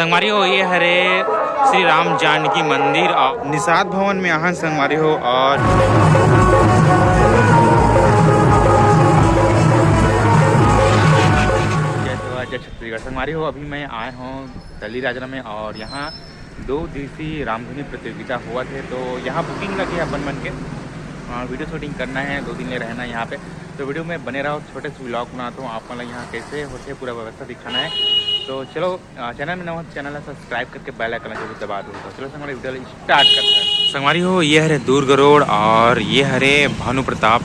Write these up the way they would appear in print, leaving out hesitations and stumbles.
संगवारी हो ये हरे श्री राम जानकी मंदिर और निषाद भवन में आहन संगवारी हो। और जय छत्तीसगढ़ संगवारी हो। अभी मैं आया हूँ दली राजरा में और यहाँ 2 दिवसीय रामधुनी प्रतियोगिता हुआ थे। तो यहाँ बुकिंग लगी है बन के वीडियो शूटिंग करना है, 2 दिन ले रहना है यहाँ पे। तो वीडियो में बने रहो, छोटे से व्लॉग बनाता हूँ, आप मतलब यहाँ कैसे होते पूरा व्यवस्था दिखाना है। तो चलो चैनल में नवा चैनल सब्सक्राइब करके बेल आइकन जरूर दबा दो। तो चलो संगवारी वीडियो स्टार्ट करते हैं। संगवारी हो ये हरे दुर्ग रोड और ये हरे भानु प्रताप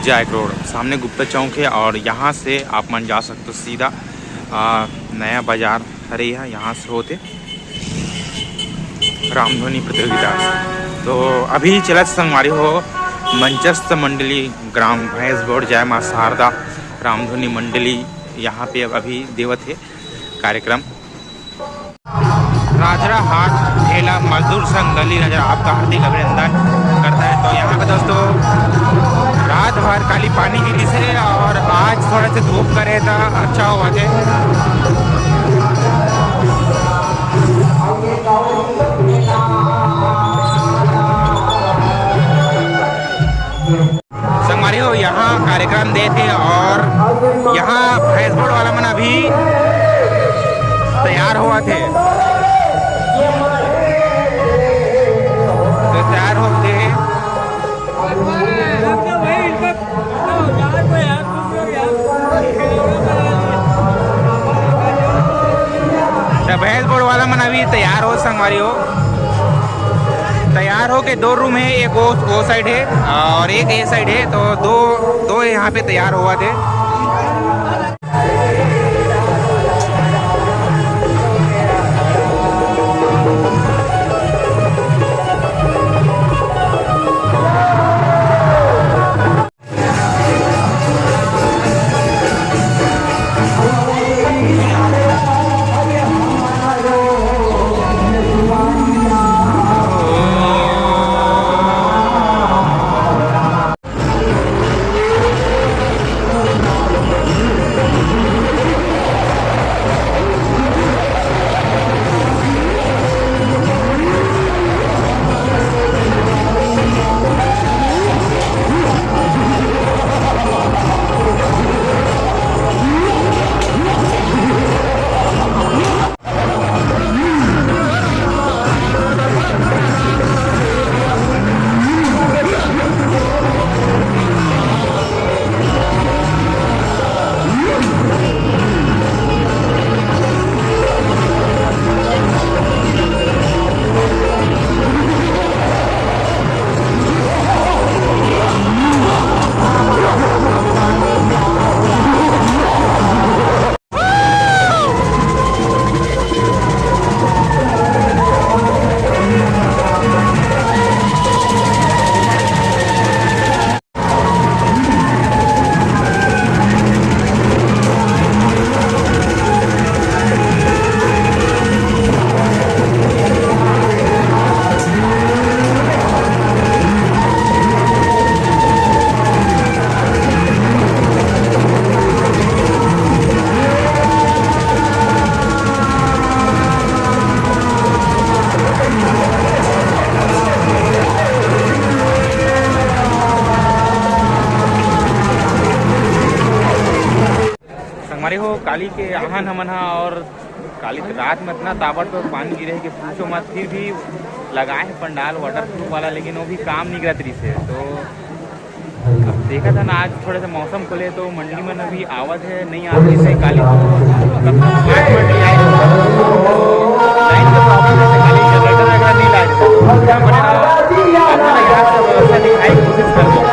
जायक रोड, सामने गुप्ता चौक है और यहाँ से आप मन जा सकते हो सीधा नया बाजार हरे यहाँ से होते रामधुनी प्रतियोगिता। तो अभी चला संगवारी हो मंचस्थ मंडली ग्राम भैंसगौड़ जय माँ शारदा रामधुनी मंडली यहाँ पे अभी देवत है कार्यक्रम। राजरा हाट ठेला मजदूर संघ दली नजर आपका हार्दिक अभिनंदन करता है। तो यहाँ पे दोस्तों रात भर काली पानी गिरी से और आज थोड़ा से धूप करे था, अच्छा हुआ थे। संगवारी हो यहाँ कार्यक्रम दे थे और यहाँ भैंसगौड़ वाला मन अभी तैयार हुआ थे। तो तैयार होते भैंसगौड़ वाला मन अभी तैयार हो संगवारी हो। तैयार हो के 2 रूम है, एक वो साइड है और एक ये साइड है। तो दो यहाँ पे तैयार हुआ थे। हमारे हो काली के आहन हमन और काली रात में इतना ताबड़तोड़ पानी गिरे कि पूछो मत। फिर भी लगाए है पंडाल वाटरप्रूफ वाला, लेकिन वो भी काम नहीं करत रही से। तो अब देखा था ना आज थोड़ा सा मौसम खुले तो मंडली में अभी आवत है नहीं आती से काली मंडली आई लाइन का प्रॉब्लम है। खाली जनरेटर वगैरह नहीं ला व्यवस्था दिखाई कोशिश कर दो।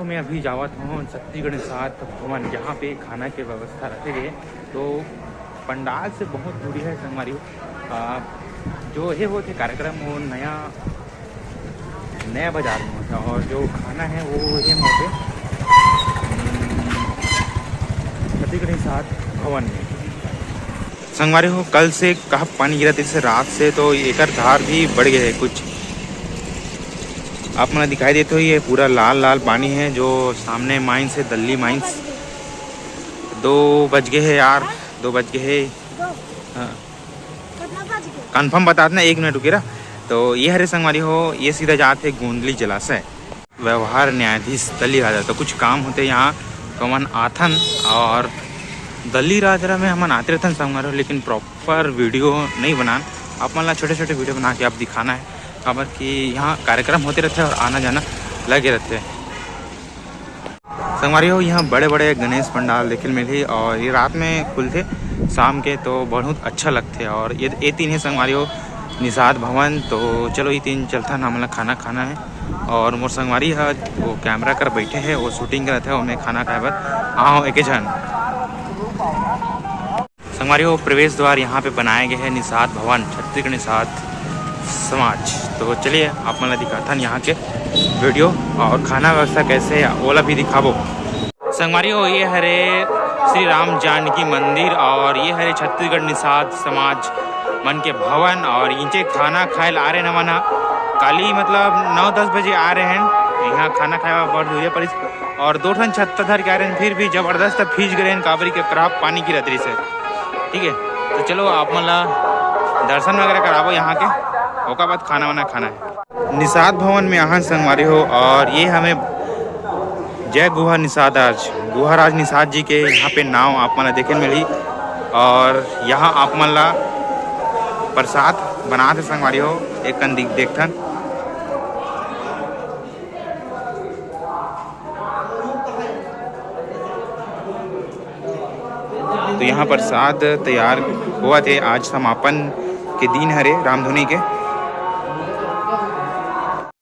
मैं अभी जावत हूँ छत्तीसगढ़ निषाद भवन, यहाँ पे खाना के व्यवस्था रखे गए। तो पंडाल से बहुत दूरी है संगवारी जो ये होते कार्यक्रम वो नया नया बाजार में होता है। और जो खाना है वो ये मोटे छत्तीसगढ़ निषाद भवन में। संगवारी हो कल से कहाँ पानी गिरा जैसे रात से, तो एक धार भी बढ़ गया है कुछ। आप मैंने दिखाई देते हो ये पूरा लाल लाल पानी है जो सामने माइंस है, दिल्ली माइंस। 2 बज गए हैं यार, 2 बज गए हैं। हाँ कन्फर्म बता देना, 1 मिनट रुके रहा। तो ये हरे संगवारी हो ये सीधा जाते गोंदली जलाशय। व्यवहार न्यायाधीश दिल्ली राजा, तो कुछ काम होते यहाँ तो मन आथन। और दिल्ली राजा में हम आते रहते संगवारी हो, लेकिन प्रॉपर वीडियो नहीं बनान। आप मतलब छोटे छोटे वीडियो बना के आप दिखाना है खबर कि यहाँ कार्यक्रम होते रहते हैं और आना जाना लगे रहते हैं। संगवारी हो यहाँ बड़े बड़े गणेश पंडाल देखने मिले और ये रात में खुलते शाम के, तो बहुत अच्छा लगते। और ये 3 है संगवारी हो निषाद भवन। तो चलो ये 3 चलता ना मतलब खाना खाना है। और मोर संगवारी है वो कैमरा कर बैठे हैं, वो शूटिंग करते हैं और मैं खाना खाए बर आओ एक जन। संगवारी हो प्रवेश द्वार यहाँ पे बनाए गए हैं निषाद भवन छत्तीसगढ़ निषाद समाज। तो चलिए आप मतलब दिखाता यहाँ के वीडियो और खाना व्यवस्था कैसे है ओला भी दिखाबो। संगवारी हो ये हरे श्री राम जानकी मंदिर और ये हरे छत्तीसगढ़ निषाद समाज मन के भवन। और इनके खाना खाए आ रहे न मना काली मतलब 9-10 बजे आ रहे हैं यहाँ खाना खाए बहुत दूरिया पड़ी। और 2 ठन छत्ता धर के आ रहे हैं, फिर भी ज़बरदस्त फीस गए हैं काबरी के खराब पानी की रतरी से। ठीक है तो चलो आप मतलब दर्शन वगैरह कराबो यहाँ के, ओका बाद खाना वाना खाना है। निषाद भवन में यहाँ संगवारी हो और ये हमें जय गुहा निषादराज गुहाराज निषाद जी के यहाँ पे नाव आप मतलब देखे मिली। और यहाँ आप मतलब प्रसाद बनाते संगवारी हो एक कन देखथन। तो यहाँ प्रसाद तैयार हुआ थे। आज समापन के दिन हरे रामधुनी के।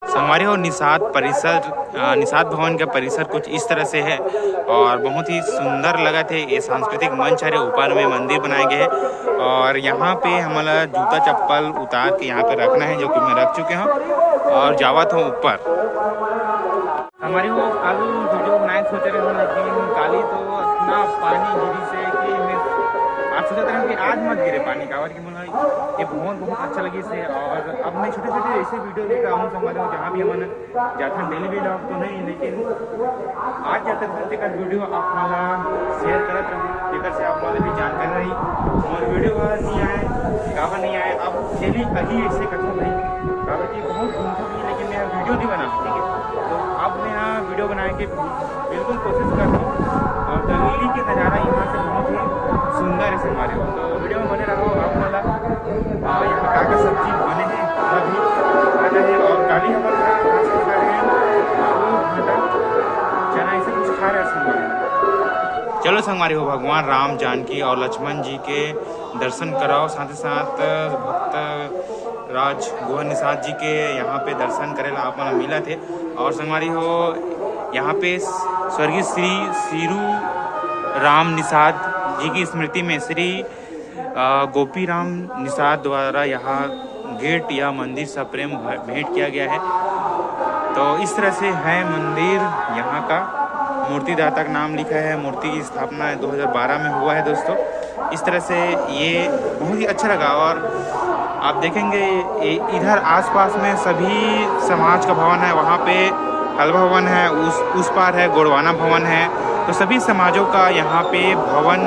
संगवारी हो निषाद परिसर निषाद भवन का परिसर कुछ इस तरह से है और बहुत ही सुंदर लगा थे। ये सांस्कृतिक मंच है, ऊपर में मंदिर बनाए गए हैं। और यहाँ पे हमारा जूता चप्पल उतार के यहाँ पे रखना है, जो कि मैं रख चुके हूँ और जावत हूँ ऊपर। हमारी वो कल वीडियो बनाए सोचे रहे हैं, लेकिन काली तो इतना पानी गिरी से कि मैं आज सोचा था कि आज मत गिरे पानी का। और कि बोला ये बहुत अच्छा लगी से। और अब मैं छोटे छोटे ऐसे वीडियो लेकर आऊँ संगवारी हो जहाँ भी हमारे जाता डेली व्लॉग तो नहीं, लेकिन आज जाते थे का वीडियो आप वाला शेयर करते रहे जेकर से आप वाले भी जानकारी रही और वीडियो नहीं आए काबर नहीं आए। अब डेली कहीं ऐसे कथा नहीं काबर की बहुत घूमता भी, लेकिन मैं वीडियो नहीं बना। ठीक है तो अब मैं यहाँ वीडियो बनाने की बिल्कुल कोशिश कर रहा हूँ। और दिल्ली के नज़ारा यहाँ से बहुत ही सुंदर है संगवारी हो। तो वीडियो में बने रहो आप वाला यहाँ का सब्जी बने हैं अभी खाना है। और काली हमारे खा रहे हैं चना ऐसे कुछ खा रहे हैं संगवारी। चलो संगवारी हो भगवान राम जानकी और लक्ष्मण जी के दर्शन कराओ, साथ ही साथ भक्त राज गुहा निषाद जी के यहाँ पे दर्शन करेला आप मन मिला थे। और संगवारी हो यहाँ पे स्वर्गीय श्री सीरू राम निषाद जी की स्मृति में श्री गोपी राम निषाद द्वारा यहाँ गेट या मंदिर सा प्रेम भेंट किया गया है। तो इस तरह से है मंदिर यहाँ का। मूर्तिदाता का नाम लिखा है। मूर्ति की स्थापना 2012 में हुआ है दोस्तों। इस तरह से ये बहुत ही अच्छा लगा। और आप देखेंगे इधर आसपास में सभी समाज का भवन है। वहाँ पे हलवा भवन है, उस पार है गोड़वाना भवन है। तो सभी समाजों का यहाँ पे भवन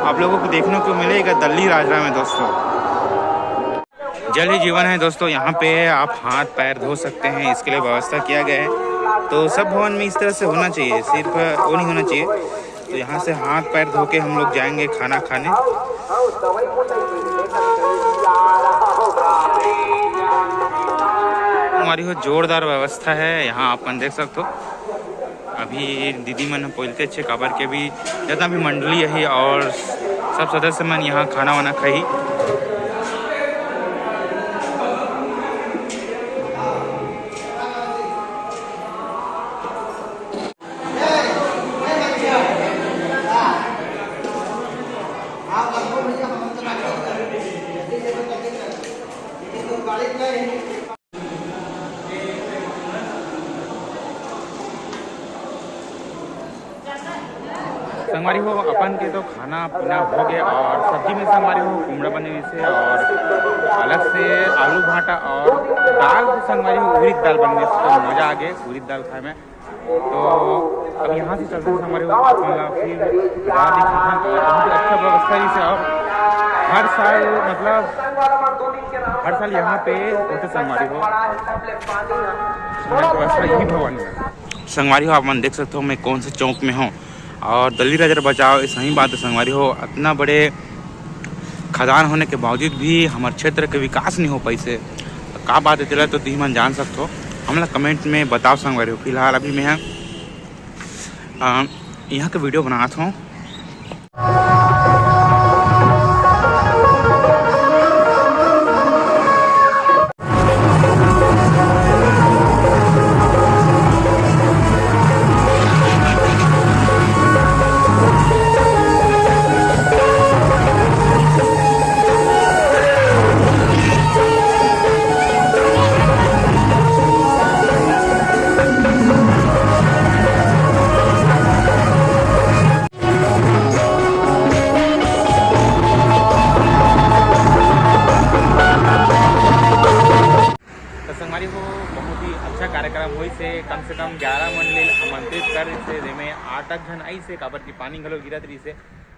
आप लोगों को देखने को मिलेगा दिल्ली राजरा में दोस्तों। जल ही जीवन है दोस्तों। यहाँ पे आप हाथ पैर धो सकते हैं, इसके लिए व्यवस्था किया गया है। तो सब भवन में इस तरह से होना चाहिए, सिर्फ वो नहीं होना चाहिए। तो यहाँ से हाथ पैर धो के हम लोग जाएंगे खाना खाने। हमारी हो जोरदार व्यवस्था है यहाँ, आप देख सकते हो। अभी दीदी मन पहलते अच्छे काबर के भी जितना भी मंडली है और सब सदस्य मन यहाँ खाना वाना खाई। संगवारी हो अपन के तो खाना पीना हो गया और सब्जी में संगवारी हो कुमड़ा बने से और अलग से आलू भाटा और दाल संगवारी हो उड़द दाल बनने से तो मज़ा आ गया उड़द दाल खाए में। तो अब यहाँ से चलते हैं हमारे फिर बहुत अच्छा व्यवस्था से। और हर साल मतलब हर साल यहाँ पे होते संगवारी हो व्यवस्था यही भवन में। संगवारी हो आप मन देख सकते हो मैं कौन से चौक में हूँ और दली राजा बचाओ ऐसा ही बात है। संगवारी हो इतना बड़े खदान होने के बावजूद भी हमारे क्षेत्र के विकास नहीं हो पाई से का बात है चला तो तुम मन जान सकते हो हम लोग कमेंट में बताओ। संगवारी हो फिलहाल अभी मैं यहाँ का वीडियो बनाता हूँ। संगवारी हो बहुत ही अच्छा कार्यक्रम हुई से कम 11 मन ले आमंत्रित कर से जेमें 8 जन आई से काबर की पानी घलो गिरत रही से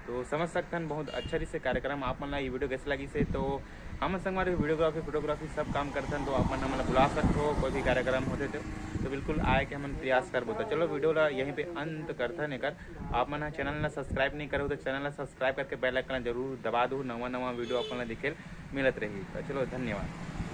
तो समझ सकते बहुत अच्छा रही से कार्यक्रम। आप मन ला ये वीडियो कैसे लगी से तो हम संगवारी वीडियोग्राफी फोटोग्राफी सब काम करते तो आप मन हमला बुला सकते हो कोई भी कार्यक्रम होते तो बिल्कुल आए के हम प्रयास करबो। तो चलो वीडियो ला यहीं पे अंत करते हैं कर आप मन चैनल ला सब्सक्राइब नहीं करो तो चैनल ला सब्सक्राइब करके बेल आइकन जरूर दबा दो नवा वीडियो अपन ला दिखे मिलत रही। तो चलो धन्यवाद।